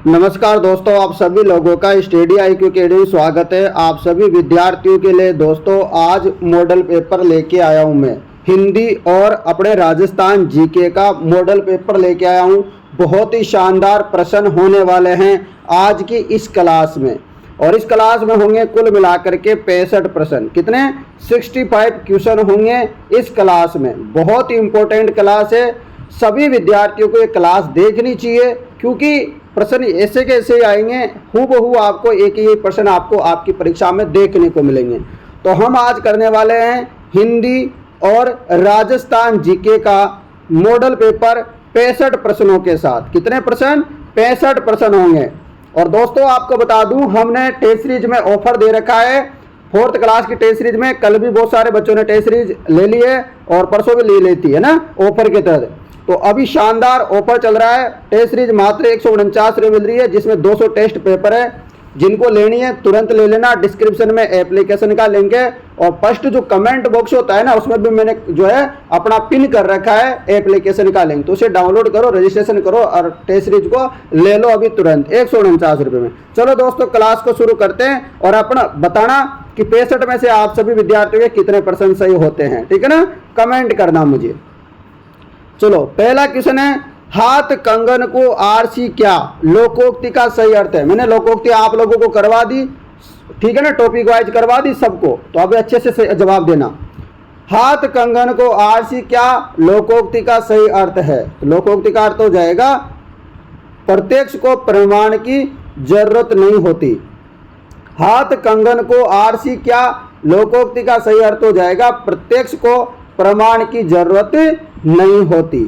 नमस्कार दोस्तों, आप सभी लोगों का स्टडी IQ अकेडमी स्वागत है। आप सभी विद्यार्थियों के लिए दोस्तों आज मॉडल पेपर लेके आया हूं मैं। हिंदी और अपने राजस्थान जीके का मॉडल पेपर लेके आया हूं। बहुत ही शानदार प्रश्न होने वाले हैं आज की इस क्लास में, और इस क्लास में होंगे कुल मिलाकर के 65 प्रश्न। कितने? 65 क्वेश्चन होंगे इस क्लास में। बहुत ही इंपॉर्टेंट क्लास है, सभी विद्यार्थियों को ये क्लास देखनी चाहिए, क्योंकि प्रश्न ऐसे कैसे आएंगे, हूबहू आपको एक ही प्रश्न आपको आपकी परीक्षा में देखने को मिलेंगे। तो हम आज करने वाले हैं हिंदी और राजस्थान जीके का मॉडल पेपर 65 प्रश्नों के साथ। कितने प्रश्न? 65 प्रश्न होंगे। और दोस्तों आपको बता दूं, हमने टेस्ट सीरीज में ऑफर दे रखा है। 4th क्लास की टेस्ट सीरीज में कल भी बहुत सारे बच्चों ने टेस्ट सीरीज ले ली है और परसों भी ले लेती है ना ऑफर के तहत। तो अभी शानदार ऑफर चल रहा है। टेस्ट सीरीज मात्र 149 रुपये मिल रही है, जिसमें 200 टेस्ट पेपर है। जिनको लेनी है तुरंत ले लेना। डिस्क्रिप्शन में एप्लीकेशन का लिंक है, और फर्स्ट जो कमेंट बॉक्स होता है ना, उसमें भी मैंने जो है अपना पिन कर रखा है एप्लीकेशन का लिंक। तो उसे डाउनलोड करो, रजिस्ट्रेशन करो और टेस्ट सीरीज को ले लो अभी तुरंत 149 रुपये में। चलो दोस्तों क्लास को शुरू करते हैं, और अपना बताना कि 65 में से आप सभी विद्यार्थियों के कितने % सही होते हैं। ठीक है ना, कमेंट करना मुझे। चलो पहला क्वेश्चन है, हाथ कंगन को आरसी क्या? लोकोक्ति का सही अर्थ है। मैंने लोकोक्ति आप लोगों को करवा दी, ठीक है ना, टॉपिक वाइज करवा दी सबको। तो अभी अच्छे से जवाब देना। हाथ कंगन को आरसी क्या लोकोक्ति का सही अर्थ है? तो लोकोक्ति का अर्थ हो जाएगा प्रत्यक्ष को प्रमाण की जरूरत नहीं होती। हाथ कंगन को आरसी क्या लोकोक्ति का सही अर्थ हो जाएगा प्रत्यक्ष को प्रमाण की जरूरत नहीं होती।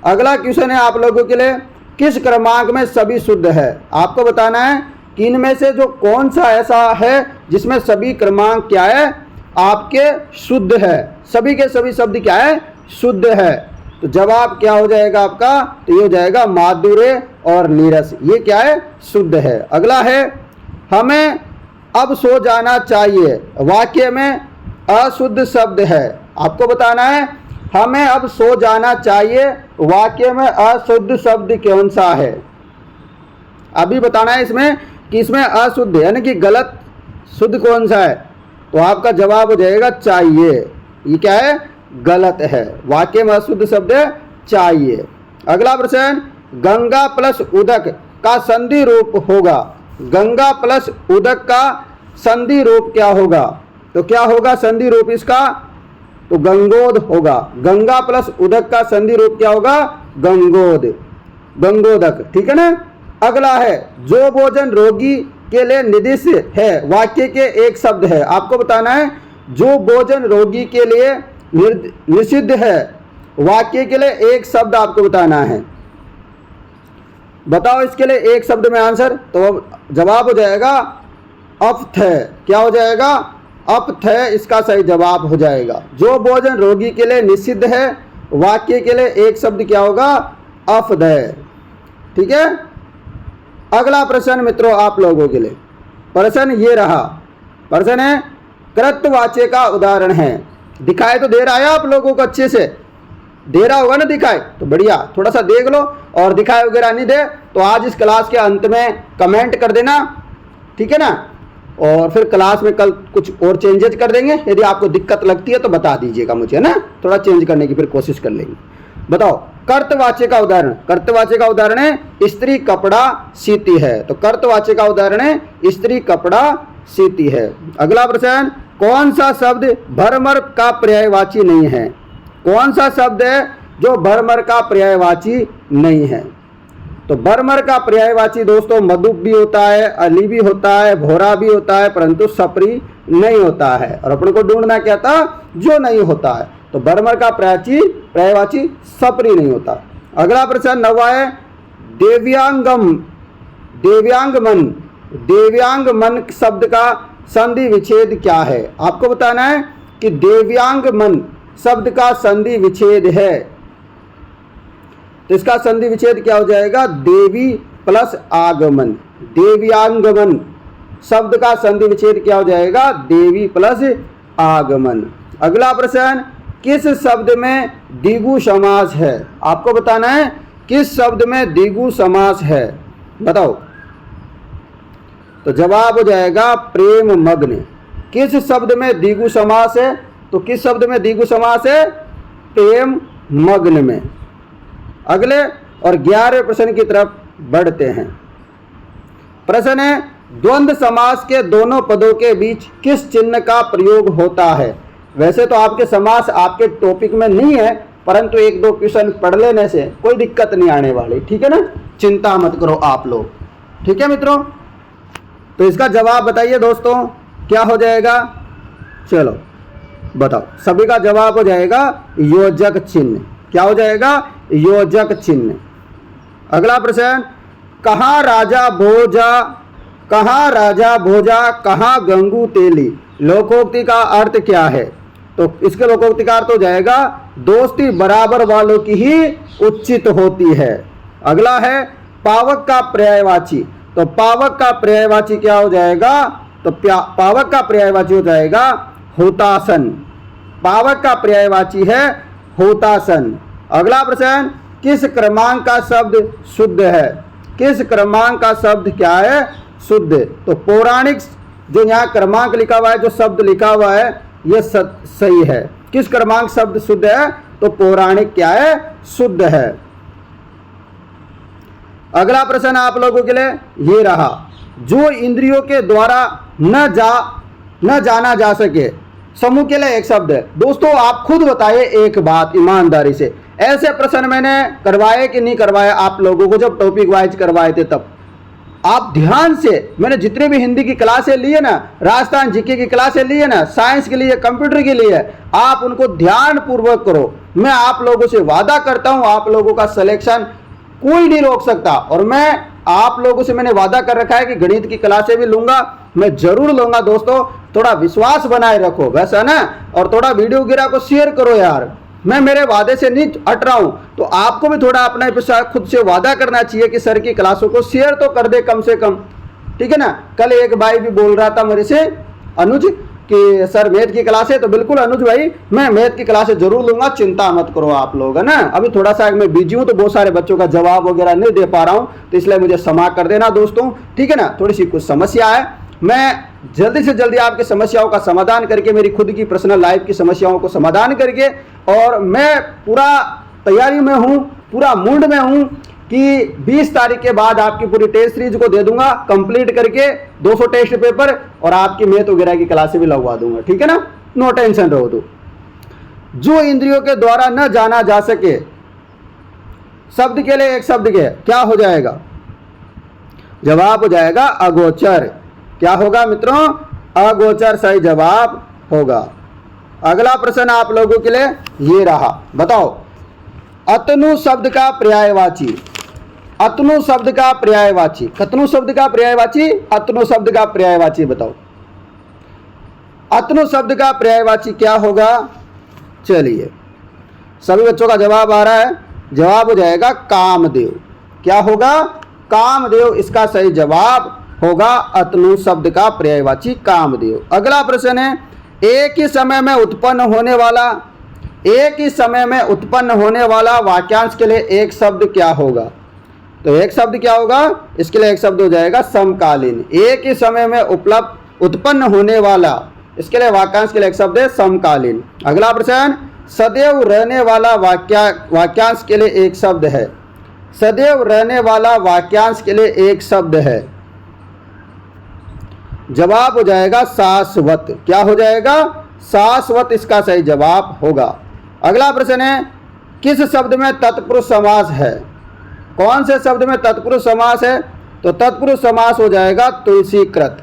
अगला क्वेश्चन है आप लोगों के लिए, किस क्रमांक में सभी शुद्ध है? आपको बताना है कि इनमें से जो कौन सा ऐसा है जिसमें सभी क्रमांक क्या है आपके शुद्ध है। सभी के सभी शब्द क्या है? शुद्ध है। तो जवाब क्या हो जाएगा आपका? तो ये हो जाएगा माधुर्य और नीरस। ये क्या है? शुद्ध है। अगला है, हमें अब सो जाना चाहिए वाक्य में अशुद्ध शब्द है। आपको बताना है हमें अब सो जाना चाहिए वाक्य में अशुद्ध शब्द कौन सा है। अभी बताना है इसमें कि इसमें अशुद्ध यानी कि गलत शुद्ध कौन सा है। तो आपका जवाब हो जाएगा चाहिए। ये क्या है? गलत है। वाक्य में अशुद्ध शब्द है चाहिए। अगला प्रश्न, गंगा प्लस उदक का संधि रूप होगा। गंगा प्लस उदक का संधि रूप क्या होगा? तो क्या होगा संधि रूप इसका? तो गंगोद होगा। गंगा प्लस उदक का संधि रूप क्या होगा? गंगोद, गंगोदक। ठीक है ना। अगला है, जो भोजन रोगी के लिए निर्दिष्ट है वाक्य के एक शब्द है। आपको बताना है जो भोजन रोगी के लिए निषिद्ध है वाक्य के लिए एक शब्द आपको बताना है। बताओ इसके लिए एक शब्द में आंसर। तो जवाब हो जाएगा अप्थ है। क्या हो जाएगा? अप्थ है इसका सही जवाब हो जाएगा। जो भोजन रोगी के लिए निषिद्ध है वाक्य के लिए एक शब्द क्या होगा? अफ्द है। ठीक है। अगला प्रश्न मित्रों आप लोगों के लिए, प्रश्न ये रहा। प्रश्न है, कृतवाच्य का उदाहरण है। दिखाए तो दे रहा है आप लोगों को, अच्छे से दे रहा होगा ना दिखाए, तो बढ़िया। थोड़ा सा देख लो, और दिखाए वगैरह नहीं दे तो आज इस क्लास के अंत में कमेंट कर देना, ठीक है ना। और फिर क्लास में कल कुछ और चेंजेस कर देंगे। यदि आपको दिक्कत लगती है तो बता दीजिएगा मुझे ना, थोड़ा चेंज करने की फिर कोशिश कर लेंगे। बताओ कर्तवाच्य का उदाहरण। कर्तवाच्य का उदाहरण है स्त्री कपड़ा सीती है। तो कर्तवाच्य का उदाहरण है स्त्री कपड़ा सीती है। अगला प्रश्न, कौन सा शब्द भरमर का पर्यायवाची नहीं है? कौन सा शब्द है जो भरमर का पर्यायवाची नहीं है? तो भरमर का पर्यायवाची दोस्तों मधुप भी होता है, अली भी होता है, भोरा भी होता है, परंतु सपरी नहीं होता है। और अपने को ढूंढना क्या था? जो नहीं होता है। तो भरमर का पर्यायवाची सपरी नहीं होता। अगला प्रश्न 9वां है, दिव्यांगम दिव्यांगमन। दिव्यांगमन शब्द का संधि विच्छेद क्या है? आपको बताना है कि दिव्यांगमन शब्द का संधि विच्छेद है। तो इसका संधि विच्छेद क्या हो जाएगा? देवी प्लस आगमन। देव्यांगमन शब्द का संधि विच्छेद क्या हो जाएगा? देवी प्लस आगमन। अगला प्रश्न, किस शब्द में द्विगु समास है? आपको बताना है किस शब्द में द्विगु समास है। बताओ। तो जवाब हो जाएगा प्रेम मग्न। किस शब्द में द्विगु समास है? तो किस शब्द में द्विगु समास है? प्रेम मग्न में। अगले और 11वें प्रश्न की तरफ बढ़ते हैं। प्रश्न है, द्वंद्व समास के दोनों पदों के बीच किस चिन्ह का प्रयोग होता है? वैसे तो आपके समास आपके टॉपिक में नहीं है, परंतु एक दो क्वेश्चन पढ़ लेने से कोई दिक्कत नहीं आने वाली, ठीक है ना। चिंता मत करो आप लोग, ठीक है मित्रों। तो इसका जवाब बताइए दोस्तों, क्या हो जाएगा? चलो बताओ। सभी का जवाब हो जाएगा योजक चिन्ह। क्या हो जाएगा? योजक चिन्ह। अगला प्रश्न, कहाँ राजा भोजा, कहाँ राजा भोजा, कहाँ गंगू तेली, लोकोक्ति का अर्थ क्या है? तो इसके लोकोक्ति का अर्थ हो जाएगा दोस्ती बराबर वालों की ही उचित होती है। अगला है पावक का पर्यायवाची। तो पावक का पर्यायवाची क्या हो जाएगा? तो पावक का पर्यायवाची हो जाएगा होतासन। पावक का पर्यायवाची है होतासन। अगला प्रश्न, किस क्रमांक का शब्द शुद्ध है? किस क्रमांक का शब्द क्या है? शुद्ध। तो पौराणिक जो यहाँ क्रमांक लिखा हुआ है, जो शब्द लिखा हुआ है, यह सही है। किस क्रमांक शब्द शुद्ध है? तो पौराणिक क्या है? शुद्ध है। अगला प्रश्न आप लोगों के लिए ये रहा, जो इंद्रियों के द्वारा न जाना जा सके, समूह के लिए एक शब्द है। दोस्तों आप खुद बताइए एक बात ईमानदारी से, ऐसे प्रश्न मैंने करवाए कि नहीं करवाए आप लोगों को? जब टॉपिक वाइज करवाए थे तब आप ध्यान से, मैंने जितने भी हिंदी की क्लासें लिए ना, राजस्थान जीके की क्लासें लिए ना, साइंस के लिए, कंप्यूटर के लिए, आप उनको ध्यान पूर्वक करो। मैं आप लोगों से वादा करता हूं, आप लोगों का सिलेक्शन कोई नहीं रोक सकता। और मैं आप लोगों से मैंने वादा कर रखा है कि गणित की क्लासें भी लूंगा, मैं जरूर लूंगा। दोस्तों थोड़ा विश्वास बनाए रखो, वैसा ना, और थोड़ा वीडियो गिरा को शेयर करो यार। मैं मेरे वादे से नहीं हट रहा हूं, तो आपको भी थोड़ा अपना खुद से वादा करना चाहिए कि सर की क्लासों को शेयर तो कर दे कम से कम, ठीक है ना। कल एक भाई भी बोल रहा था मेरे से, अनुज, कि सर मैथ की क्लास है। तो बिल्कुल अनुज भाई, मैं मैथ की क्लासें जरूर लूंगा, चिंता मत करो आप लोग, है ना। अभी थोड़ा सा मैं बिजी हूं, तो बहुत सारे बच्चों का जवाब वगैरह नहीं दे पा रहा हूं, तो इसलिए मुझे क्षमा कर देना दोस्तों, ठीक है ना। थोड़ी सी कुछ समस्या है, मैं जल्दी से जल्दी आपकी समस्याओं का समाधान करके, मेरी खुद की पर्सनल लाइफ की समस्याओं को समाधान करके, और मैं पूरा तैयारी में हूं, पूरा मूड में हूं कि 20 तारीख के बाद आपकी पूरी टेस्ट सीरीज को दे दूंगा कंप्लीट करके, 200 टेस्ट पेपर, और आपकी मैथ वगैरह की क्लासें भी लगवा दूंगा, ठीक है ना। नो टेंशन रहो। दो, जो इंद्रियों के द्वारा न जाना जा सके, शब्द के लिए एक शब्द के क्या हो जाएगा? जवाब हो जाएगा अगोचर। क्या होगा मित्रों? अगोचर सही जवाब होगा। अगला प्रश्न आप लोगों के लिए ये रहा, बताओ अतनु शब्द का पर्यायवाची। अतनु शब्द का पर्यायवाची, कतनु शब्द का पर्यायवाची, अतनु शब्द का पर्यायवाची बताओ। अतनु शब्द का पर्यायवाची क्या होगा? चलिए सभी बच्चों का जवाब आ रहा है। जवाब हो जाएगा कामदेव। क्या होगा? कामदेव इसका सही जवाब होगा। अतनु शब्द का पर्यायवाची कामदेव। अगला प्रश्न है, एक ही समय में उत्पन्न होने वाला, एक ही समय में उत्पन्न होने वाला वाक्यांश के लिए एक शब्द क्या होगा? तो एक शब्द क्या होगा? इसके लिए एक शब्द हो जाएगा समकालीन। एक ही समय में उत्पन्न होने वाला, इसके लिए वाक्यांश के लिए एक शब्द है समकालीन। अगला प्रश्न, सदैव रहने वाला वाक्यांश के लिए एक शब्द है। सदैव रहने वाला वाक्यांश के लिए एक शब्द है। जवाब हो जाएगा शाश्वत। क्या हो जाएगा? शाश्वत इसका सही जवाब होगा। अगला प्रश्न है, किस शब्द में तत्पुरुष समास है? कौन से शब्द में तत्पुरुष समास है? तो तत्पुरुष समास हो जाएगा तुलसीकृत।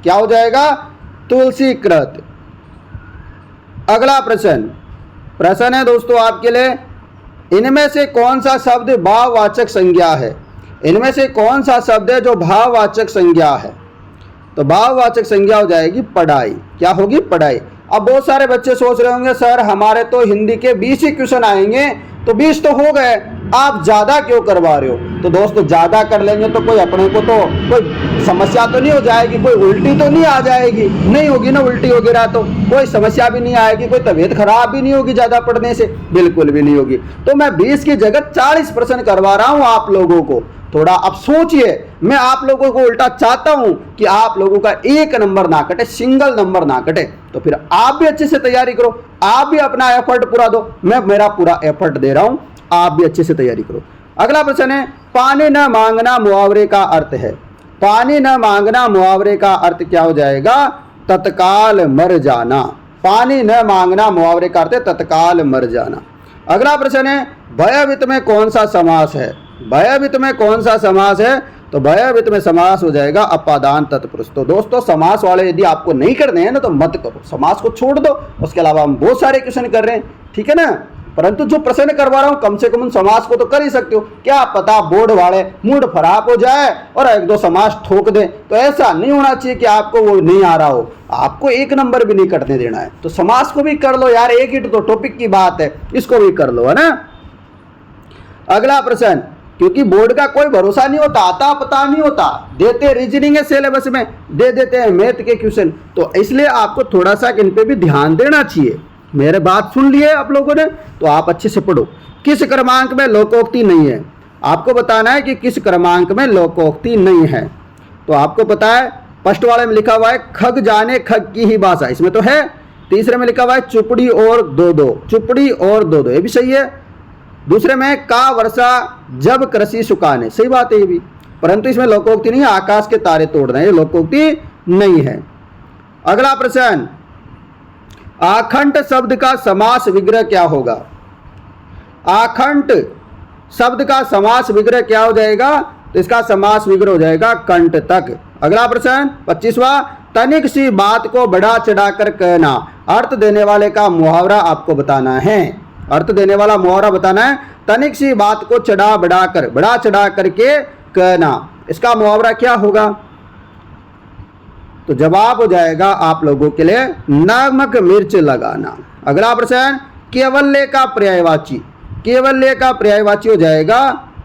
क्या हो जाएगा? तुलसीकृत। अगला प्रश्न है दोस्तों आपके लिए, इनमें से कौन सा शब्द भाववाचक संज्ञा है? इनमें से कौन सा शब्द है जो भाववाचक संज्ञा है? तो भाववाचक संज्ञा हो जाएगी पढ़ाई। क्या होगी? पढ़ाई। अब बहुत सारे बच्चे सोच रहे होंगे सर हमारे तो हिंदी के 20 ही क्वेश्चन आएंगे, तो 20 तो हो गए, आप ज़्यादा क्यों करवा रहे हो? तो दोस्तों ज़्यादा कर लेंगे तो कोई अपने को तो कोई समस्या तो नहीं हो जाएगी, कोई उल्टी तो नहीं आ जाएगी? नहीं होगी ना उल्टी वगैरह, तो कोई समस्या भी नहीं आएगी, कोई तबीयत खराब भी नहीं होगी ज़्यादा पढ़ने से, बिल्कुल भी नहीं होगी। तो मैं 20 की जगह 40 प्रश्न करवा रहा हूँ आप लोगों को। थोड़ा अब सोचिए, मैं आप लोगों को उल्टा चाहता हूं कि आप लोगों का एक नंबर ना कटे, सिंगल नंबर ना कटे। तो फिर आप भी अच्छे से तैयारी करो, आप भी अपना एफर्ट पूरा दो, मैं मेरा पूरा एफर्ट दे रहा हूं, आप भी अच्छे से तैयारी करो। अगला प्रश्न है, पानी न मांगना मुहावरे का अर्थ है। पानी न मांगना मुहावरे का अर्थ क्या हो जाएगा? तत्काल मर जाना। पानी न मांगना मुहावरे का अर्थ है तत्काल मर जाना। अगला प्रश्न है, भयभीत में कौन सा समास है? भयभीत में कौन सा समास है? तो भयभीत में समास हो जाएगा अपादान तत्पुरुष। तो दोस्तों समास वाले यदि आपको नहीं करने हैं ना तो मत करो, समास को छोड़ दो। उसके अलावा हम बहुत सारे क्वेश्चन कर रहे हैं, ठीक है ना, परंतु जो प्रश्न करवा रहा हूं कम से कम समास को तो कर ही सकते हो। क्या पता बोर्ड वाले मूड खराब हो जाए और एक दो समास ठोक दे, तो ऐसा नहीं होना चाहिए कि आपको वो नहीं आ रहा हो, आपको एक नंबर भी नहीं कटने देना है। तो समास को भी कर लो यार, एक ही तो टॉपिक की बात है, इसको भी कर लो, है ना। अगला प्रश्न, क्योंकि बोर्ड का कोई भरोसा नहीं होता, आता पता नहीं होता, देते रीजनिंग है सिलेबस में, दे देते हैं मैथ के क्वेश्चन, तो इसलिए आपको थोड़ा सा इन पे भी ध्यान देना चाहिए। मेरे बात सुन लिए आप लोगों ने, तो आप अच्छे से पढ़ो। किस क्रमांक में लोकोक्ति नहीं है? आपको बताना है कि किस क्रमांक में लोकोक्ति नहीं है। तो आपको पता है फर्स्ट वाले में लिखा हुआ है खग जाने खग की ही भाषा, इसमें तो है। तीसरे में लिखा हुआ है चुपड़ी और दो दो, चुपड़ी और दो दो, ये भी सही है। दूसरे में का वर्षा जब कृषि सुखाने, सही बात है ये भी, परंतु इसमें लोकोक्ति नहीं है, आकाश के तारे तोड़ना, ये लोकोक्ति नहीं है। अगला प्रश्न, आखंड शब्द का समास विग्रह क्या होगा? आखंड शब्द का समास विग्रह क्या हो जाएगा? तो इसका समास विग्रह हो जाएगा कंठ तक। अगला प्रश्न 25वां, तनिक सी बात को बढ़ा चढ़ाकर कहना, अर्थ देने वाले का मुहावरा आपको बताना है। अर्थ देने वाला मुहावरा बताना है। तनिक सी बात को बढ़ा चढ़ा करके कहना, इसका मुहावरा क्या होगा? तो जवाब हो जाएगा आप लोगों के लिए नमक मिर्च लगाना। अगला प्रश्न, केवल्य का पर्यायवाची, केवल्य का पर्यायवाची हो जाएगा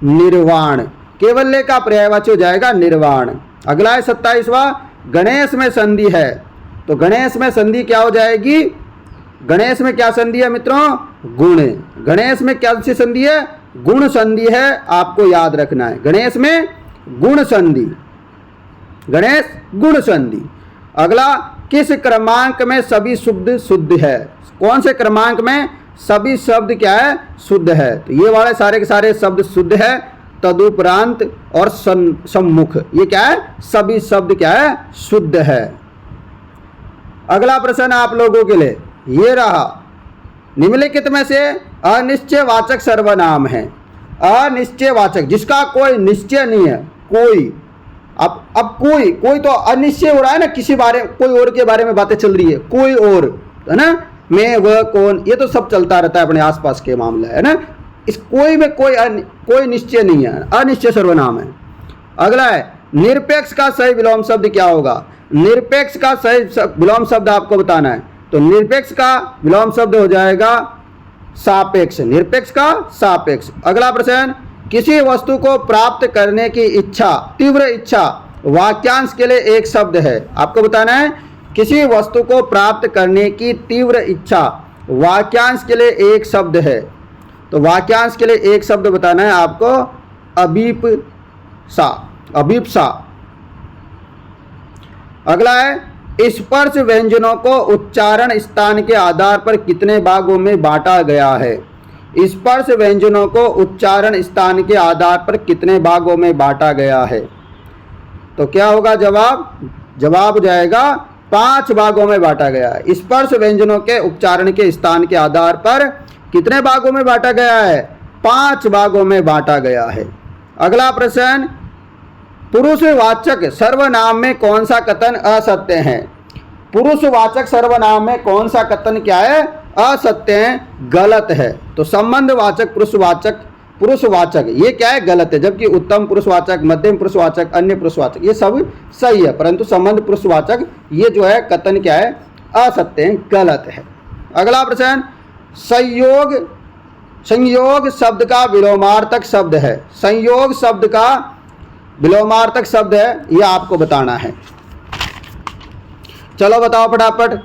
निर्वाण, केवल्य का पर्यायवाची हो जाएगा निर्वाण। अगला है 27वां, गणेश में संधि है, तो गणेश में संधि क्या हो जाएगी? गणेश में क्या संधि है मित्रों? गुण। गणेश में क्या सी संधि है? गुण संधि है, आपको याद रखना है, गणेश में गुण संधि, गणेश गुण संधि। अगला, किस क्रमांक में सभी शब्द शुद्ध है? कौन से क्रमांक में सभी शब्द क्या है? शुद्ध है। तो ये वाले सारे के सारे शब्द शुद्ध है, तदुपरांत और सम्मुख, ये क्या है? सभी शब्द क्या है? शुद्ध है। अगला प्रश्न आप लोगों के लिए ये रहा, निम्नलिखित में से अनिश्चयवाचक सर्वनाम है। अनिश्चयवाचक जिसका कोई निश्चय नहीं है, कोई, अब कोई तो अनिश्चय हो रहा है ना, किसी बारे कोई और के बारे में बातें चल रही है, कोई और, है ना, मैं वह कौन, ये तो सब चलता रहता है अपने आसपास के मामला, है ना। इस कोई में कोई निश्चय नहीं है, अनिश्चय सर्वनाम है। अगला है, निरपेक्ष का सही विलोम शब्द क्या होगा? निरपेक्ष का सही विलोम शब्द आपको बताना है। तो निरपेक्ष का विलोम शब्द हो जाएगा सापेक्ष, निरपेक्ष का सापेक्ष। अगला प्रश्न, किसी वस्तु को प्राप्त करने की इच्छा, तीव्र इच्छा, वाक्यांश के लिए एक शब्द है। आपको बताना है किसी वस्तु को प्राप्त करने की तीव्र इच्छा, वाक्यांश के लिए एक शब्द है। तो वाक्यांश के लिए एक शब्द बताना है आपको, अभीप्सा, अभीप्सा। अगला है, स्पर्श व्यंजनों को उच्चारण स्थान के आधार पर कितने भागों में बांटा गया है? स्पर्श व्यंजनों को उच्चारण स्थान के आधार पर कितने भागों में बांटा गया है? तो क्या होगा जवाब? जवाब जाएगा 5 भागों में बांटा गया है। स्पर्श व्यंजनों के उच्चारण के स्थान के आधार पर कितने भागों में बांटा गया है? 5 भागों में बांटा गया है। अगला प्रश्न, पुरुषवाचक सर्वनाम में कौन सा कथन असत्य है? पुरुषवाचक सर्वनाम में कौन सा कथन क्या है? असत्य है, गलत है। तो संबंधवाचक पुरुषवाचक ये क्या है? गलत है, जबकि उत्तम पुरुषवाचक, मध्यम पुरुषवाचक, अन्य पुरुषवाचक ये सब सही है, परंतु संबंध पुरुषवाचक ये जो है कथन क्या है? असत्य है, गलत है। अगला प्रश्न, संयोग शब्द का विलोमार्थक शब्द है। संयोग शब्द का विलोमार्थक शब्द है, यह आपको बताना है। चलो बताओ फटाफट।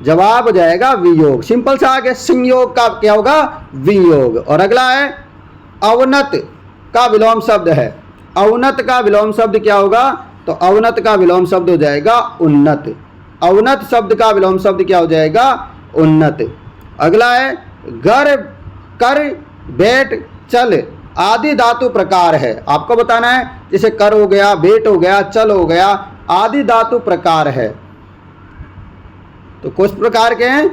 जवाब हो जाएगा वियोग, सिंपल सा आगे, संयोग का क्या होगा? वियोग। और अगला है, अवनत का विलोम शब्द है। अवनत का विलोम शब्द क्या होगा? तो अवनत का विलोम शब्द हो जाएगा उन्नत। अवनत शब्द का विलोम शब्द क्या हो जाएगा? उन्नत। अगला है घर, कर, बैठ, चल आदि धातु प्रकार है। आपको बताना है, जैसे कर हो गया, बैठ हो गया, चल हो गया, आदि धातु प्रकार है। तो किस प्रकार के हैं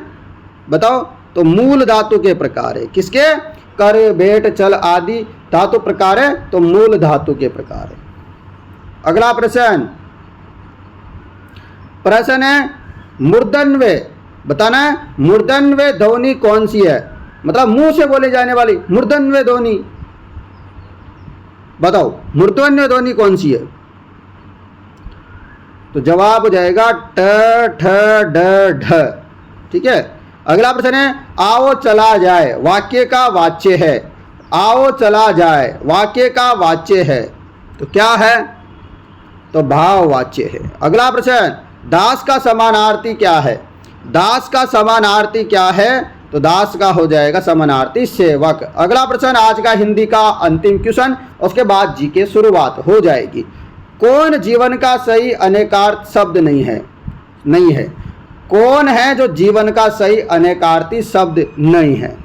बताओ? तो मूल धातु के प्रकार है। किसके? कर, बैठ, चल आदि धातु प्रकार है, तो मूल धातु के प्रकार है। अगला प्रश्न, प्रश्न है मूर्धन्य। बताना है मूर्धन्य ध्वनि कौन सी है? मतलब मुंह से बोले जाने वाली मूर्धन्य ध्वनि। बताओ मूर्धन्य ध्वनि कौन सी है? तो जवाब हो जाएगा ट, ठ, ड, ढ। ठीक है। अगला प्रश्न है आओ चला जाए वाक्य का वाच्य है। आओ चला जाए वाक्य का वाच्य है, तो क्या है? तो भाववाच्य है। अगला प्रश्न, दास का समानार्थी क्या है? दास का समानार्थी क्या है? तो दास का हो जाएगा समानार्थी सेवक। अगला प्रश्न आज का हिंदी का अंतिम क्वेश्चन, उसके बाद जी के शुरुआत हो जाएगी। कौन जीवन का सही अनेकार्थ शब्द नहीं है? नहीं है। कौन है जो जीवन का सही अनेकार्थी शब्द नहीं है?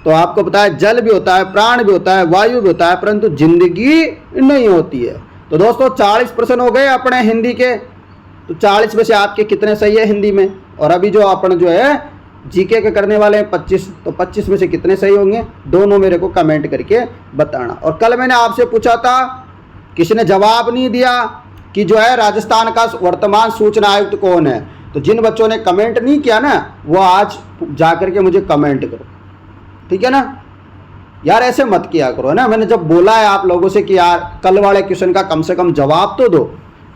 तो आपको पता है जल भी होता है, प्राण भी होता है, वायु भी होता है, परंतु जिंदगी नहीं होती है। तो दोस्तों 40 प्रश्न हो गए अपने हिंदी के। तो 40 में से आपके कितने सही है हिंदी में? और अभी जो अपन जो है जीके के करने वाले हैं 25, तो 25 में से कितने सही होंगे? दोनों मेरे को कमेंट करके बताना। और कल मैंने आपसे पूछा था, किसी ने जवाब नहीं दिया कि जो है राजस्थान का वर्तमान सूचना आयुक्त कौन है। तो जिन बच्चों ने कमेंट नहीं किया ना, वो आज जा करके मुझे कमेंट करो, ठीक है ना यार? ऐसे मत किया करो ना। मैंने जब बोला है आप लोगों से कि यार कल वाले क्वेश्चन का कम से कम जवाब तो दो।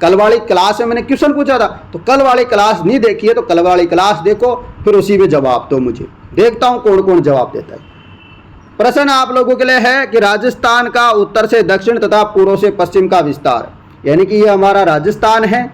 कल वाली क्लास में मैंने क्वेश्चन पूछा था, तो कल वाली क्लास नहीं देखी है तो कल वाली क्लास देखो, फिर उसी में जवाब दो मुझे। देखता हूं कौन कौन जवाब देता है। प्रश्न आप लोगों के लिए है कि राजस्थान का उत्तर से दक्षिण तथा पूर्व से पश्चिम का विस्तार, यानी कि ये हमारा राजस्थान है।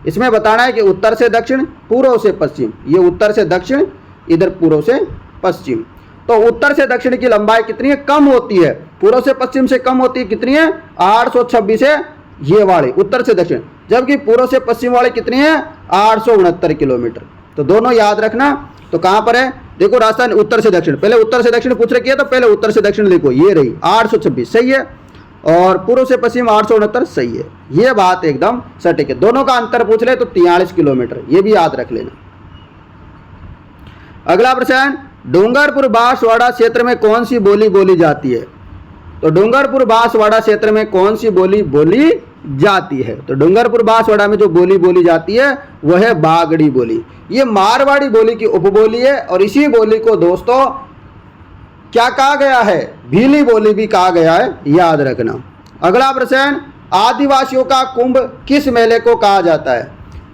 इसमें बताना है कि उत्तर से दक्षिण, पूर्व से पश्चिम। ये उत्तर से दक्षिण, इधर पूर्व से पश्चिम। तो उत्तर से दक्षिण की लंबाई कितनी है? कम होती है। पूर्व से पश्चिम से कम होती है। कितनी है? 826 है ये वाली उत्तर से दक्षिण, जबकि पूर्व से पश्चिम वाले कितनी है? 869 किलोमीटर। तो दोनों याद रखना। तो कहां पर है? देखो राजस्थान उत्तर से दक्षिण, पहले उत्तर से दक्षिण पूछ रखी है तो पहले उत्तर से दक्षिण लिखो। ये रही 826 सही है, और पूर्व से पश्चिम 869 सही है। ये बात एकदम सटीक है। दोनों का अंतर पूछ ले तो 43 किलोमीटर, ये भी याद रख लेना। अगला प्रश्न, डूंगरपुर बांसवाड़ा क्षेत्र में कौन सी बोली बोली जाती है? तो डूंगरपुर बांसवाड़ा क्षेत्र में कौन सी बोली बोली जाती है? तो डूंगरपुर बांसवाड़ा में जो बोली बोली जाती है वह है बागड़ी बोली। ये मारवाड़ी बोली की उपबोली है, और इसी बोली को दोस्तों क्या कहा गया है? भीली बोली भी कहा गया है, याद रखना। अगला प्रश्न, आदिवासियों का कुंभ किस मेले को कहा जाता है?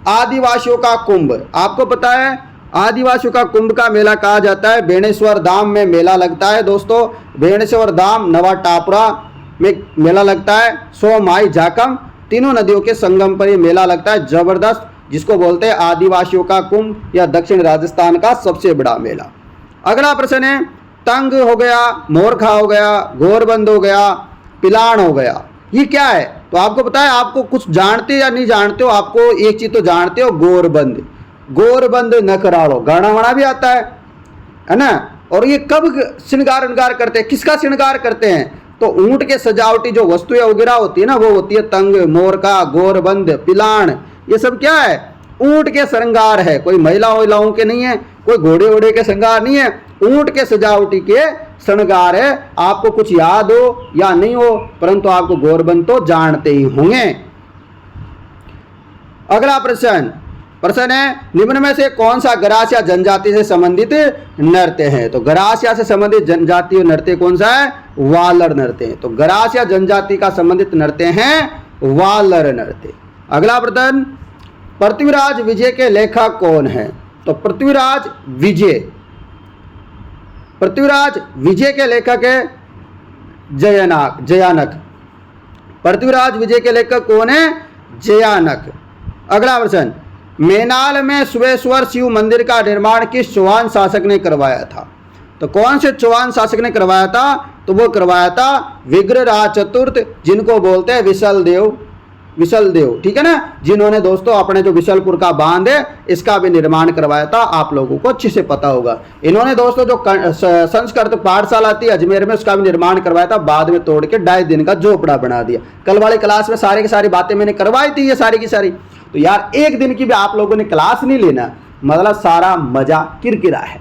आदिवासियों का कुंभ आपको पता है, आदिवासियों का कुंभ का मेला कहा जाता है बेणेश्वर धाम में मेला लगता है दोस्तों। बेणेश्वर धाम, नवा टापरा में मेला लगता है। सोमाई, झाकम, तीनों नदियों के संगम पर ये मेला लगता है जबरदस्त, जिसको बोलते हैं आदिवासियों का कुंभ या दक्षिण राजस्थान का सबसे बड़ा मेला। अगला प्रश्न है, तंग हो गया, मोरखा हो गया, गोरबंद हो गया, पिलान हो गया, ये क्या है? तो आपको पता है, आपको कुछ जानते या नहीं जानते हो? आपको एक चीज तो जानते हो, गोरबंद। गोरबंद न कराड़ो, गाना वाना भी आता है ना? और ये कब श्रृंगार करते हैं? किसका श्रृंगार करते हैं? तो ऊंट के सजावटी जो वस्तुएं वगैरह होती है ना, वो होती है तंग, मोरका, गोरबंद, पिलान। ये सब क्या है? ऊंट के श्रृंगार है। कोई महिलाओं के नहीं है, कोई घोड़े वोड़े के श्रृंगार नहीं है, ऊंट के सजावटी के श्रृंगार है। आपको कुछ याद हो या नहीं हो, परंतु आपको गोरबंद तो जानते ही होंगे। अगला प्रश्न है, निम्न में से कौन सा गरासिया जनजाति से संबंधित नृत्य है? तो गरासिया से संबंधित जनजातीय नृत्य कौन सा है? वालर नृत्य है। तो गरासिया जनजाति का संबंधित नृत्य है वालर नृत्य। अगला प्रश्न, पृथ्वीराज विजय के लेखक कौन है? तो पृथ्वीराज विजय के लेखक है जयानक। पृथ्वीराज विजय के लेखक कौन है? जयानक। अगला प्रश्न, मेनाल में सुवेश्वर शिव मंदिर का निर्माण किस चौहान शासक ने करवाया था? तो कौन से चौहान शासक ने करवाया था? तो वो करवाया था विग्रहराज चतुर्थ, जिनको बोलते हैं विशल देव, ठीक है ना, जिन्होंने दोस्तों अपने जो विशलपुर का बांध है इसका भी निर्माण करवाया था। आप लोगों को अच्छे से पता होगा। इन्होंने दोस्तों जो संस्कृत पाठशाला थी अजमेर में उसका भी निर्माण करवाया था, बाद में तोड़ के 2.5 दिन का झोपड़ा बना दिया। कल वाली क्लास में सारी की सारी बातें मैंने करवाई थी, ये सारी की सारी। तो यार एक दिन की भी आप लोगों ने क्लास नहीं लेना, मतलब सारा मजा किरकिरा है,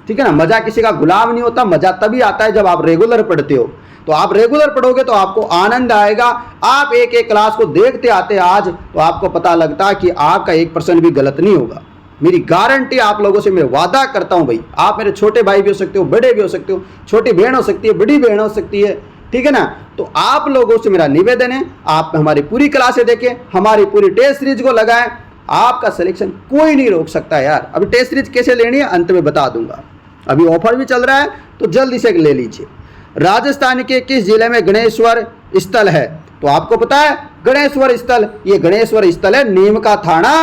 ठीक है ना। मजा किसी का गुलाम नहीं होता, मजा तभी आता है जब आप रेगुलर पढ़ते हो। तो आप रेगुलर पढ़ोगे तो आपको आनंद आएगा। आप एक एक क्लास को देखते आते आज तो आपको पता लगता है कि आपका 1% भी गलत नहीं होगा। मेरी गारंटी आप लोगों से मैं वादा करता हूं भाई। आप मेरे छोटे भाई भी हो सकते हो, बड़े भी हो सकते हो, छोटी बहन हो सकती है, बड़ी बहन हो सकती है, ठीक है ना। तो आप लोगों से मेरा निवेदन है, आप हमारी पूरी क्लासें देखें, हमारी पूरी टेस्ट सीरीज को लगाएं। आपका सिलेक्शन कोई नहीं रोक सकता यार। अभी टेस्ट सीरीज कैसे लेनी है अंत में बता दूंगा। अभी ऑफर भी चल रहा है तो जल्दी से ले लीजिए। राजस्थान के किस जिले में गणेश्वर स्थल है? तो आपको पता है गणेश्वर स्थल, ये गणेश्वर स्थल है नीम का थाना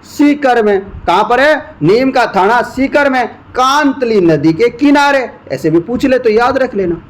सीकर में। कहां पर है? नीम का थाना सीकर में, कांतली नदी के किनारे। ऐसे भी पूछ ले तो याद रख लेना।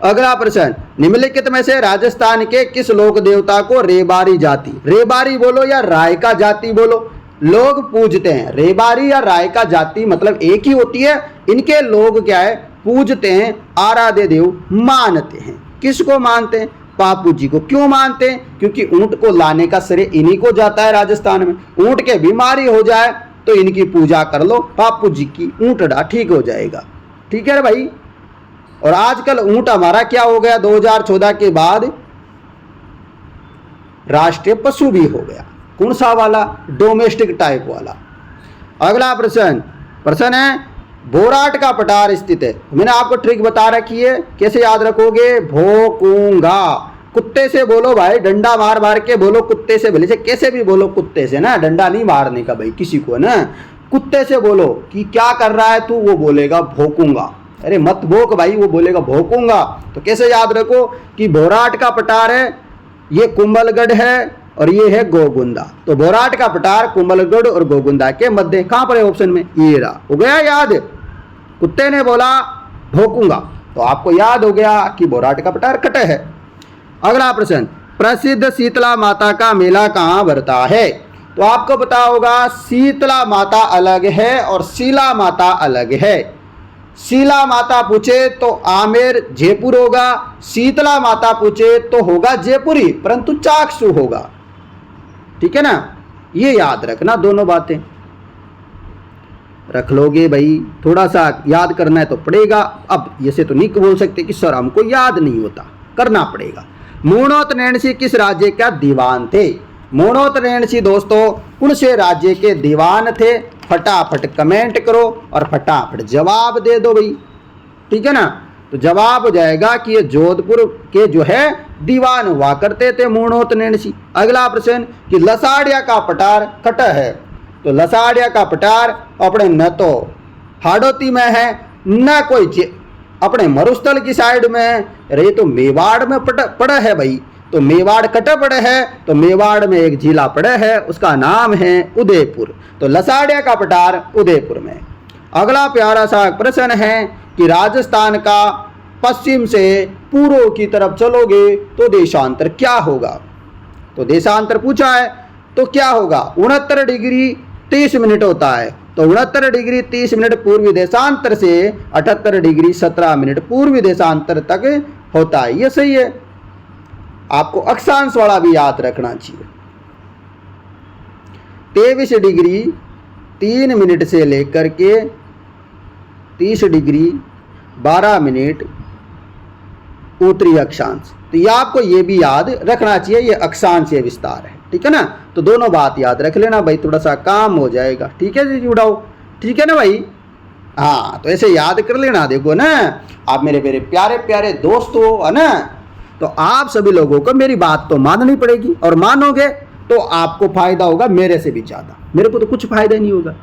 अगला प्रश्न, निम्नलिखित में से राजस्थान के किस लोक देवता को रेबारी जाति, रेबारी बोलो या रायका जाति बोलो, लोग पूजते हैं? रेबारी या रायका जाति मतलब एक ही होती है। इनके लोग क्या है? पूजते हैं, आराध्य देव मानते हैं। किसको मानते हैं? पापू जी को। क्यों मानते हैं? क्योंकि ऊंट को लाने का श्रेय इन्हीं को जाता है राजस्थान में। ऊंट के बीमारी हो जाए तो इनकी पूजा कर लो, पापू जी की, ऊंटड़ा ठीक हो जाएगा, ठीक है भाई। और आजकल ऊंट हमारा क्या हो गया, 2014 के बाद राष्ट्रीय पशु भी हो गया। कौन सा वाला? डोमेस्टिक टाइप वाला। अगला प्रश्न है बोराट का पठार स्थित है। मैंने आपको ट्रिक बता रखी है, कैसे याद रखोगे? भोकूंगा, कुत्ते से बोलो भाई, डंडा मार मार के बोलो कुत्ते से, भले से कैसे भी बोलो कुत्ते से ना, डंडा नहीं मारने का भाई किसी को ना, कुत्ते से बोलो कि क्या कर रहा है तू, वो बोलेगा भोकूंगा। अरे मत भोक भाई, वो बोलेगा भोकूंगा। तो कैसे याद रखो कि बोराट का पठार है, ये कुंभलगढ़ है और ये है गोगुंदा। तो बोराट का पठार कुंभलगढ़ और गोगुंदा के मध्य कहां पर है? ऑप्शन में ये रहा। हो गया याद? कुत्ते ने बोला भोकूंगा तो आपको याद हो गया कि बोराट का पठार कटे है। अगला प्रश्न, प्रसिद्ध शीतला माता का मेला कहां भरता है? तो आपको पता होगा शीतला माता अलग है और शीला माता अलग है। शीला माता पूछे तो आमेर जयपुर होगा, शीतला माता पूछे तो होगा जयपुरी, परंतु चाकसू होगा, ठीक है ना। ये याद रखना, दोनों बातें रख लोगे भाई। थोड़ा सा याद करना है तो पड़ेगा। अब ऐसे तो नहीं बोल सकते कि सर हमको याद नहीं होता, करना पड़ेगा। मूणोत नैणसी किस राज्य का दीवान थे? मूणोत नैणसी दोस्तों कौन से राज्य के दीवान थे? फटाफट कमेंट करो और फटाफट जवाब दे दो भाई, ठीक है ना। तो जवाब हो जाएगा कि ये जोधपुर के जो है दीवान हुआ करते थे मूणोत नैणसी। अगला प्रश्न कि लसाड़िया का पठार कट है? तो लसाड़िया का पठार अपने न तो हाड़ौती में है न कोई अपने मरुस्थल की साइड में है। अरे तो मेवाड़ में पड़ा है भाई। तो मेवाड़ कटे पड़े है, तो मेवाड़ में एक जिला पड़े है, उसका नाम है उदयपुर। तो लसाड़िया का पठार उदयपुर में। अगला प्यारा सा प्रश्न है कि राजस्थान का पश्चिम से पूर्व की तरफ चलोगे तो देशांतर क्या होगा? तो देशांतर पूछा है तो क्या होगा? 69 डिग्री 30 मिनट होता है। तो 69 डिग्री 30 मिनट पूर्वी देशांतर से 78 डिग्री 17 मिनट पूर्वी देशांतर तक होता है। ये सही है। आपको अक्षांश वाला भी याद रखना चाहिए। 23 डिग्री 3 मिनट से लेकर के 30 डिग्री 12 मिनट उत्तरी अक्षांश। तो ये आपको ये भी याद रखना चाहिए, ये अक्षांश ये विस्तार है, ठीक है ना। तो दोनों बात याद रख लेना भाई, थोड़ा सा काम हो जाएगा, ठीक है जी उड़ाओ, ठीक है ना भाई। हाँ तो ऐसे याद कर लेना। देखो ना आप मेरे प्यारे प्यारे दोस्त हो, है ना। तो आप सभी लोगों को मेरी बात तो माननी पड़ेगी, और मानोगे तो आपको फायदा होगा मेरे से भी ज्यादा। मेरे को तो कुछ फायदा नहीं होगा,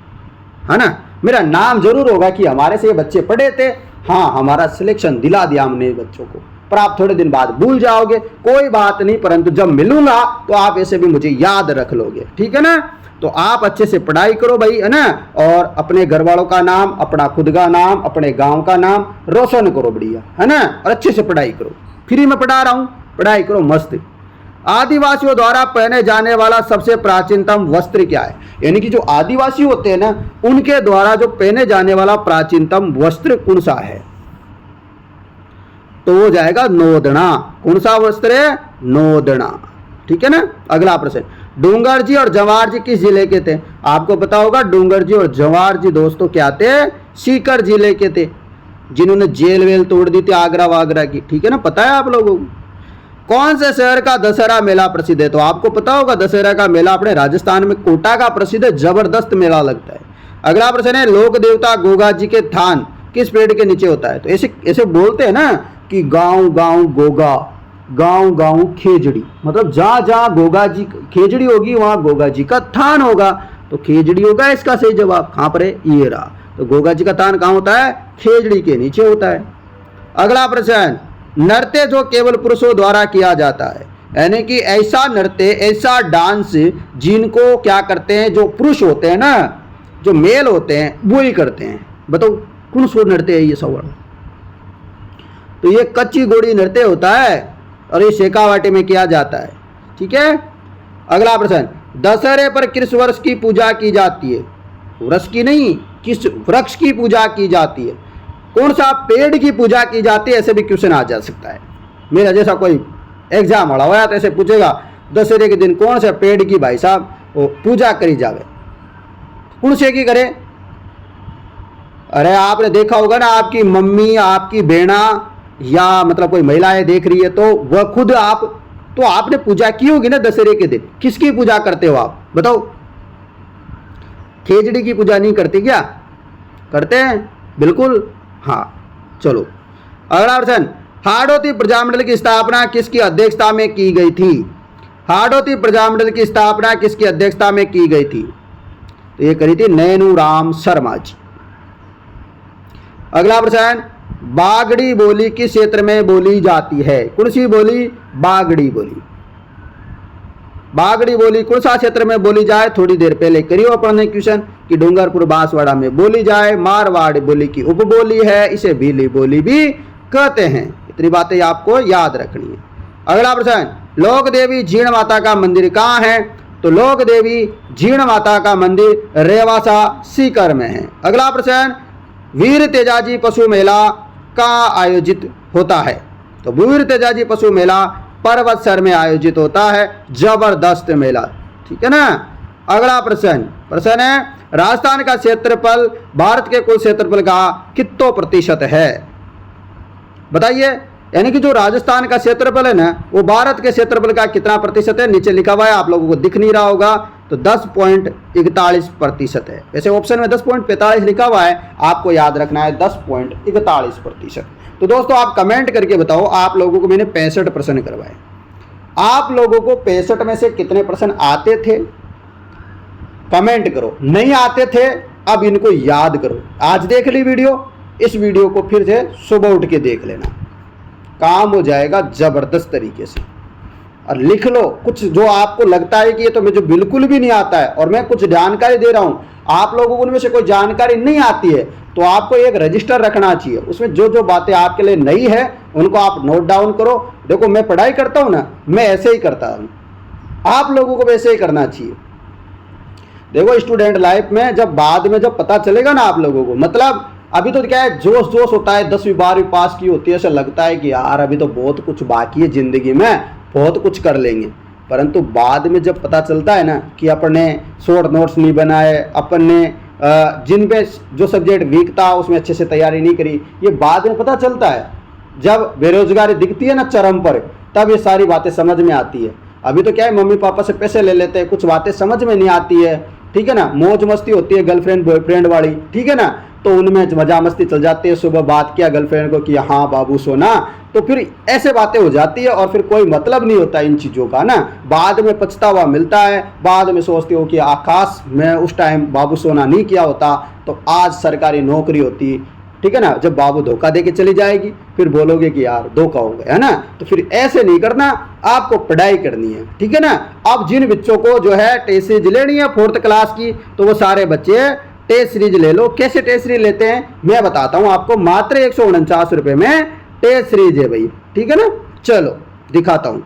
है ना। मेरा नाम जरूर होगा कि हमारे से ये बच्चे पढ़े थे, हाँ हमारा सिलेक्शन दिला दिया हमने बच्चों को, पर आप थोड़े दिन बाद भूल जाओगे, कोई बात नहीं, परंतु जब मिलूंगा तो आप ऐसे भी मुझे याद रख लोगे, ठीक है ना। तो आप अच्छे से पढ़ाई करो भाई, है ना, और अपने घर वालों का नाम, अपना खुद का नाम, अपने गांव का नाम रोशन करो बढ़िया, है ना, और अच्छे से पढ़ाई करो। फ्री में पढ़ा रहा हूँ, पढ़ाई करो मस्त। आदिवासियों द्वारा पहने जाने वाला सबसे प्राचीनतम वस्त्र क्या है? यानी कि जो आदिवासी होते हैं ना, उनके द्वारा जो पहने जाने वाला प्राचीनतम वस्त्र कौन सा है? तो वो जाएगा नोदना। कौन सा वस्त्र है? नोदना। ठीक है ना। अगला प्रश्न, डूंगर जी और जवार जी किस जिले के थे? आपको पता होगा डूंगर जी और जवार जी दोस्तों क्या थे? सीकर जिले के थे, जिन्होंने जेल वेल तोड़ दी थी आगरा वागरा की। ठीक है ना, पता है आप लोगों को। कौन से शहर का दशहरा मेला प्रसिद्ध है? तो आपको पता होगा दशहरा का मेला अपने राजस्थान में कोटा का प्रसिद्ध है, जबरदस्त मेला लगता है। अगला प्रश्न है, लोक देवता गोगा जी के थान किस पेड़ के नीचे होता है? तो ऐसे ऐसे बोलते हैं ना कि गांव गांव गोगा, गांव गांव खेजड़ी, मतलब जहां जहां गोगा जी खेजड़ी होगी वहां गोगा जी का थान होगा, तो खेजड़ी होगा इसका सही जवाब। कहां पर है? ये रहा। तो गोगा जी का थान कहां होता है? खेजड़ी के नीचे होता है। अगला प्रश्न, नृत्य जो केवल पुरुषों द्वारा किया जाता है, यानी कि ऐसा नृत्य, ऐसा डांस जिनको क्या करते हैं, जो पुरुष होते हैं ना, जो मेल होते हैं वो ही करते हैं। बताओ कौन सा नृत्य है ये सवाल? तो ये कच्ची घोड़ी नृत्य होता है और ये शेखावाटी में किया जाता है। ठीक है। अगला प्रश्न, दशहरे पर किस वर्ष की पूजा की जाती है? वर्ष की नहीं, किस वृक्ष की पूजा की जाती है? कौन सा पेड़ की पूजा की जाती है? ऐसे भी क्वेश्चन आ जा सकता है। मेरा जैसा कोई एग्जाम वाला हुआ तो ऐसे पूछेगा दशहरे के दिन कौन से पेड़ की भाई साहब वो पूजा करी जावे? कौन से की करे? अरे आपने देखा होगा ना, आपकी मम्मी, आपकी बेना या मतलब कोई महिलाएं देख रही है तो वह खुद आप, तो आपने पूजा की होगी ना दशहरे के दिन। किसकी पूजा करते हो आप? बताओ। खेजड़ी की पूजा नहीं करते क्या? करते हैं बिल्कुल। हाँ चलो अगला प्रश्न, हाड़ौती प्रजामंडल की स्थापना किसकी अध्यक्षता में की गई थी? हाड़ौती प्रजामंडल की स्थापना किसकी अध्यक्षता में की गई थी? तो ये करी थी नैनूराम शर्मा जी। अगला प्रश्न, बागड़ी बोली किस क्षेत्र में बोली जाती है? कौन सी बोली? बागड़ी बोली। बागड़ी बोली कौन सा क्षेत्र में बोली जाए? थोड़ी देर पहले करियो अपन ने क्वेश्चन कि डूंगरपुर बांसवाड़ा में बोली जाए। मारवाड़ बोली की उपबोली है, इसे भीली बोली भी कहते हैं। इतनी बातें आपको याद रखनी है। अगला प्रश्न, लोक देवी जीण माता का मंदिर कहाँ है? तो लोक देवी जीण माता का मंदिर रेवासा सीकर में है। अगला प्रश्न, वीर तेजाजी पशु मेला कहाँ आयोजित होता है? तो वीर तेजाजी पशु मेला पर्वतसर में आयोजित होता है। जबरदस्त मेला। ठीक है ना। अगला प्रश्न है, राजस्थान का क्षेत्रफल भारत के कुल क्षेत्रफल का कितना प्रतिशत है? बताइए। यानी कि जो राजस्थान का क्षेत्रफल है ना, वो भारत के क्षेत्रफल का कितना प्रतिशत है? नीचे लिखा हुआ है, आप लोगों को दिख नहीं रहा होगा, तो 10.41% है। वैसे ऑप्शन में 10.45 लिखा हुआ है, आपको याद रखना है 10.41%। तो दोस्तों आप कमेंट करके बताओ, आप लोगों को मैंने 65 प्रश्न करवाए, आप लोगों को 65 में से कितने प्रश्न आते थे? कमेंट करो। नहीं आते थे, अब इनको याद करो। आज देख ली वीडियो, इस वीडियो को फिर से सुबह उठ के देख लेना, काम हो जाएगा जबरदस्त तरीके से। और लिख लो कुछ जो आपको लगता है कि ये तो मुझे बिल्कुल भी नहीं आता है, और मैं कुछ जानकारी दे रहा हूं, आप लोगों को उनमें से कोई जानकारी नहीं आती है, तो आपको एक रजिस्टर रखना चाहिए। उसमें जो जो बातें आपके लिए नई है उनको आप नोट डाउन करो। देखो मैं पढ़ाई करता हूं ना, मैं ऐसे ही करता हूं, आप लोगों को वैसे ही करना चाहिए। देखो स्टूडेंट लाइफ में जब बाद में जब पता चलेगा ना आप लोगों को, मतलब अभी तो क्या है, जोश जोश होता है, 10वीं 12वीं पास की होती है, ऐसा लगता है कि यार अभी तो बहुत कुछ बाकी है जिंदगी में, बहुत कुछ कर लेंगे। परंतु बाद में जब पता चलता है ना कि अपन ने शॉर्ट नोट्स नहीं बनाए, अपन ने जिन पे जो सब्जेक्ट वीक था उसमें अच्छे से तैयारी नहीं करी, ये बाद में पता चलता है। जब बेरोजगारी दिखती है ना चरम पर, तब ये सारी बातें समझ में आती है। अभी तो क्या है, मम्मी पापा से पैसे ले लेते हैं, कुछ बातें समझ में नहीं आती है, ठीक है ना, मौज मस्ती होती है गर्लफ्रेंड बॉयफ्रेंड वाली, ठीक है ना, तो उनमें मजा मस्ती चल जाती है। सुबह बात किया गर्लफ्रेंड को कि हाँ बाबू सोना, तो फिर ऐसे बातें हो जाती है और फिर कोई मतलब नहीं होता इन चीज़ों का ना। बाद में पछतावा मिलता है, बाद में सोचते हो कि आकाश मैं उस टाइम बाबू सोना नहीं किया होता तो आज सरकारी नौकरी होती, ठीक है ना। जब बाबू धोखा दे के चली जाएगी फिर बोलोगे कि यार धोखा हो गया, है ना। तो फिर ऐसे नहीं करना, आपको पढ़ाई करनी है, ठीक है ना। अब जिन बच्चों को जो है टेस्ट सीरीज लेनी है 4th क्लास की, तो वो सारे बच्चे टेस्ट सीरीज ले लो। कैसे टेस्ट सीरीज लेते हैं मैं बताता हूँ आपको, मात्र 149 रुपये में टेस्ट सीरीज है भाई, ठीक है ना। चलो दिखाता हूँ,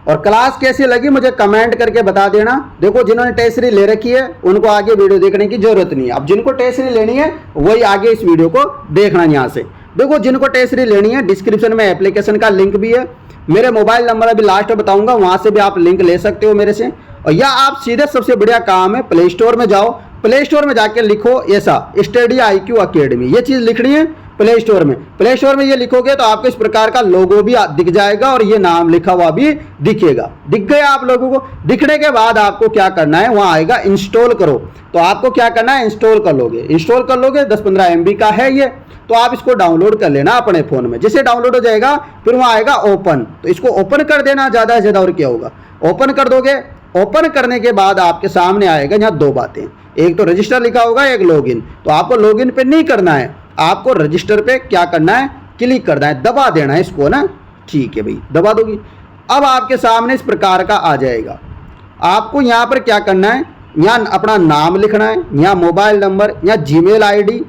और क्लास कैसी लगी मुझे कमेंट करके बता देना। देखो जिन्होंने टेस्ट सीरीज ले रखी है उनको आगे वीडियो देखने की जरूरत नहीं है। अब जिनको टेस्ट सीरीज लेनी है वही आगे इस वीडियो को देखना। यहाँ से देखो जिनको टेस्ट सीरीज लेनी है डिस्क्रिप्शन में एप्लीकेशन का लिंक भी है, मेरे मोबाइल नंबर अभी लास्ट में बताऊंगा, वहां से भी आप लिंक ले सकते हो मेरे से। और या आप सीधे सबसे बढ़िया काम है प्ले स्टोर में जाओ, प्ले स्टोर में जाके लिखो ऐसा स्टडी IQ अकेडमी, ये चीज लिखनी है प्ले स्टोर में। प्ले स्टोर में ये लिखोगे तो आपको इस प्रकार का लोगो भी दिख जाएगा और ये नाम लिखा हुआ भी दिखेगा। दिख गया आप लोगों को। दिखने के बाद आपको क्या करना है, वहां आएगा इंस्टॉल करो, तो आपको क्या करना है इंस्टॉल कर लोगे। इंस्टॉल कर लोगे 10-15 MB का है ये, तो आप इसको डाउनलोड कर लेना अपने फोन में। जैसे डाउनलोड हो जाएगा फिर वहां आएगा ओपन, तो इसको ओपन कर देना ज्यादा से ज्यादा, और क्या होगा ओपन कर दोगे। ओपन करने के बाद आपके सामने आएगा यहाँ 2 बातें, एक तो रजिस्टर लिखा होगा, एक लॉगिन। तो आपको लॉगिन पे नहीं करना है, आपको रजिस्टर पे क्या करना है क्लिक करना है, दबा देना है इसको ना, ठीक है भाई दबा दोगी। अब आपके सामने इस प्रकार का आ जाएगा। आपको यहाँ पर क्या करना है, यहाँ अपना नाम लिखना है, यहाँ मोबाइल नंबर, यहाँ जीमेल ID,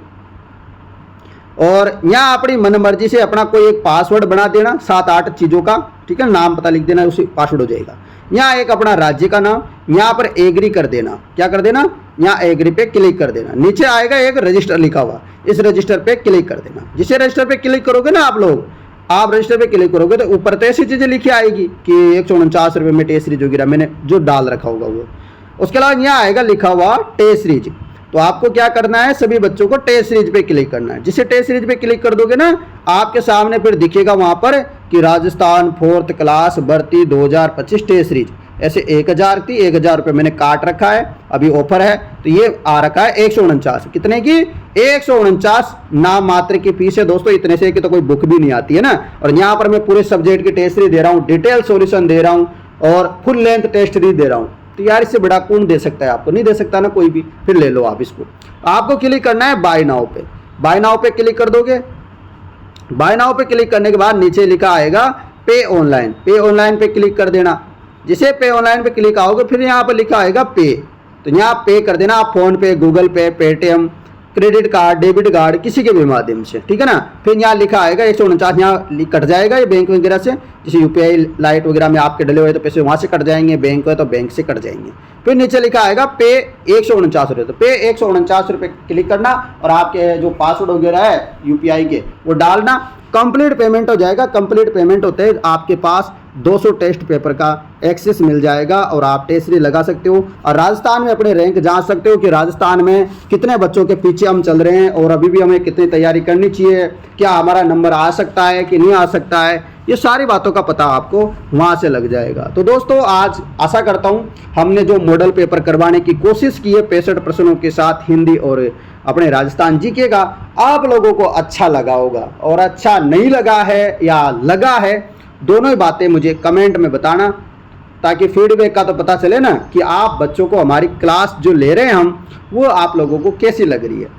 और यहाँ अपनी मनमर्जी से अपना कोई एक पासवर्ड बना देना 7-8 चीज़ों का, ठीक है। नाम पता लिख देना, उसी पासवर्ड हो जाएगा। यहाँ एक अपना राज्य का नाम, यहाँ पर एग्री कर देना, क्या कर देना यहाँ एग्री पे क्लिक कर देना। नीचे आएगा एक रजिस्टर लिखा हुआ, इस रजिस्टर पे क्लिक कर देना। जिसे रजिस्टर पे क्लिक करोगे ना आप लोग, आप रजिस्टर पे क्लिक करोगे तो ऊपर तो ऐसी चीज़ें लिखी आएगी कि 149 रुपये में टेस्ट सीरीज होगी, मैंने जो डाल रखा होगा वो। उसके अलावा यहाँ आएगा लिखा हुआ टेस्ट सीरीज, तो आपको क्या करना है सभी बच्चों को टेस्ट सीरीज पे क्लिक करना है। जिसे टेस्ट सीरीज पे क्लिक कर दोगे ना आपके सामने फिर दिखेगा वहां पर कि राजस्थान 4th क्लास भर्ती 2025 टेस्ट सीरीज। ऐसे 1000 थी, 1000 रुपये मैंने काट रखा है, अभी ऑफर है तो ये आ रखा है 149। कितने की 149 नाम मात्र की फीस है दोस्तों। इतने से कि तो कोई बुक भी नहीं आती है ना। और यहाँ पर मैं पूरे सब्जेक्ट की टेस्ट सीरीज दे रहा हूँ, डिटेल सॉल्यूशन दे रहा हूँ और फुल लेंथ टेस्ट सीरीज दे रहा हूँ। तो यार इससे बड़ा कौन दे सकता है आपको, नहीं दे सकता ना कोई भी। फिर ले लो आप इसको। आपको क्लिक करना है बाय नाउ पे, बाय नाउ पे क्लिक कर दोगे। बाय नाउ पे क्लिक करने के बाद नीचे लिखा आएगा पे ऑनलाइन, पे ऑनलाइन पे क्लिक कर देना। जिसे पे ऑनलाइन पे क्लिक आओगे फिर यहाँ पर लिखा आएगा पे, तो यहाँ पे कर देना आप फोन पे, गूगल पे, Paytm, credit card, debit card, किसी के भी माध्यम से, ठीक है ना। फिर यहाँ लिखा आएगा 149, यहाँ कट जाएगा ये बैंक वगैरह से, जैसे UPI लाइट वगैरह में आपके डले हुए तो पैसे वहाँ से कट जाएंगे, बैंक है तो बैंक से कट जाएंगे। फिर नीचे लिखा आएगा पे 149 रुपये, तो पे 149 रुपये क्लिक करना और आपके जो पासवर्ड वगैरह है UPI के वो डालना। कंप्लीट पेमेंट हो जाएगा। कंप्लीट पेमेंट होते ही आपके पास 200 टेस्ट पेपर का एक्सेस मिल जाएगा और आप टेस्ट सीरीज लगा सकते हो और राजस्थान में अपने रैंक जान सकते हो कि राजस्थान में कितने बच्चों के पीछे हम चल रहे हैं और अभी भी हमें कितनी तैयारी करनी चाहिए, क्या हमारा नंबर आ सकता है कि नहीं आ सकता है, ये सारी बातों का पता आपको वहाँ से लग जाएगा। तो दोस्तों आज आशा करता हूँ हमने जो मॉडल पेपर करवाने की कोशिश की है 65 प्रश्नों के साथ हिंदी और अपने राजस्थान जीके का, आप लोगों को अच्छा लगा होगा। और अच्छा नहीं लगा है या लगा है, दोनों ही बातें मुझे कमेंट में बताना, ताकि फीडबैक का तो पता चले ना कि आप बच्चों को हमारी क्लास जो ले रहे हैं हम वो आप लोगों को कैसी लग रही है।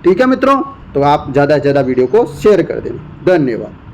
ठीक है मित्रों, तो आप ज़्यादा से ज़्यादा वीडियो को शेयर कर दें। धन्यवाद।